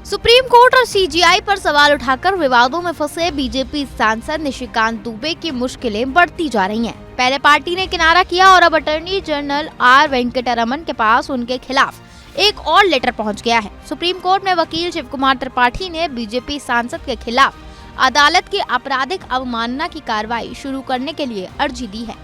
Supreme court और CGI पर सवाल उठाकर विवादों में फंसे बीजेपी सांसद निशिकांत दुबे की मुश्किलें बढ़ती जा रही हैं। पहले पार्टी ने किनारा किया और अब अटॉर्नी जनरल आर वेंकटरमन के पास उनके खिलाफ एक और लेटर पहुंच गया है। सुप्रीम कोर्ट में वकील शिव कुमार त्रिपाठी ने बीजेपी सांसद के खिलाफ अदालत की आपराधिक अवमानना की कार्रवाई शुरू करने के लिए अर्जी दी है।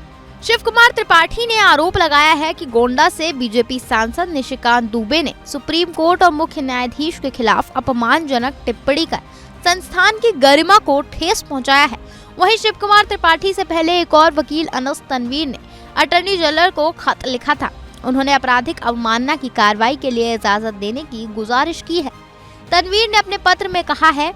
शिव कुमार त्रिपाठी ने आरोप लगाया है कि गोंडा से बीजेपी सांसद निशिकांत दुबे ने सुप्रीम कोर्ट और मुख्य न्यायाधीश के खिलाफ अपमानजनक टिप्पणी कर संस्थान की गरिमा को ठेस पहुंचाया है। वहीं शिव कुमार त्रिपाठी से पहले एक और वकील अनस तनवीर ने अटॉर्नी जनरल को खत लिखा था। उन्होंने आपराधिक अवमानना की कार्रवाई के लिए इजाजत देने की गुजारिश की है। तनवीर ने अपने पत्र में कहा है,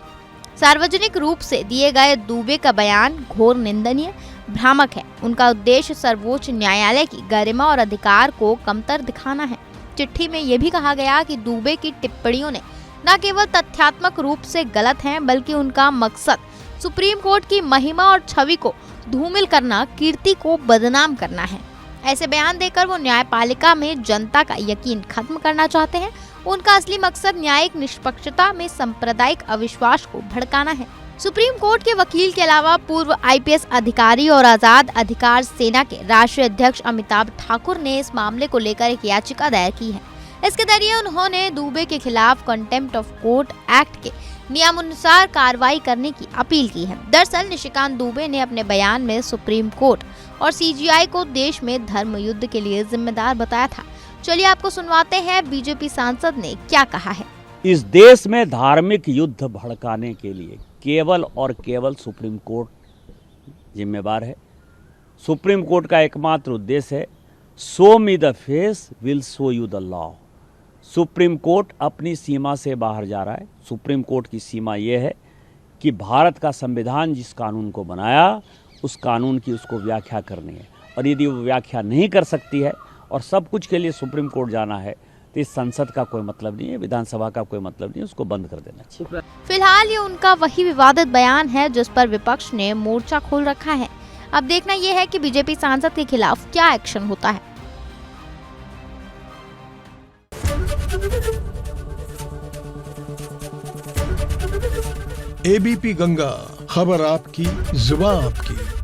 सार्वजनिक रूप से दिए गए दुबे का बयान घोर निंदनीय, भ्रामक है। उनका उद्देश्य सर्वोच्च न्यायालय की गरिमा और अधिकार को कमतर दिखाना है। चिट्ठी में यह भी कहा गया कि दुबे की टिप्पणियों ने न केवल तथ्यात्मक रूप से गलत हैं, बल्कि उनका मकसद सुप्रीम कोर्ट की महिमा और छवि को धूमिल करना, कीर्ति को बदनाम करना है। ऐसे बयान देकर वो न्यायपालिका में जनता का यकीन खत्म करना चाहते हैं। उनका असली मकसद न्यायिक निष्पक्षता में सांप्रदायिक अविश्वास को भड़काना है। सुप्रीम कोर्ट के वकील के अलावा पूर्व आईपीएस अधिकारी और आजाद अधिकार सेना के राष्ट्रीय अध्यक्ष अमिताभ ठाकुर ने इस मामले को लेकर एक याचिका दायर की है। इसके जरिए उन्होंने दुबे के खिलाफ कंटेम्प्ट ऑफ कोर्ट एक्ट के नियमानुसार कार्रवाई करने की अपील की है। दरअसल निशिकांत दुबे ने अपने बयान में सुप्रीम कोर्ट और सीजीआई को देश में धर्म युद्ध के लिए जिम्मेदार बताया था। चलिए आपको सुनवाते हैं बीजेपी सांसद ने क्या कहा है। इस देश में धार्मिक युद्ध भड़काने के लिए केवल और केवल सुप्रीम कोर्ट जिम्मेवार है। सुप्रीम कोर्ट का एकमात्र उद्देश्य है, show me the face will show you the law. Supreme court अपनी सीमा से बाहर जा रहा है। सुप्रीम कोर्ट की सीमा ये है कि भारत का संविधान जिस कानून को बनाया उस कानून की उसको व्याख्या करनी है, और यदि वो व्याख्या नहीं कर सकती है और सब कुछ के लिए सुप्रीम कोर्ट जाना है तो इस संसद का कोई मतलब नहीं है, विधानसभा का कोई मतलब नहीं है, उसको बंद कर देना चाहिए। फिलहाल ये उनका वही विवादित बयान है जिस पर विपक्ष ने मोर्चा खोल रखा है। अब देखना यह है कि बीजेपी सांसद के खिलाफ क्या एक्शन होता है। एबीपी गंगा, खबर आपकी, जुबान आपकी।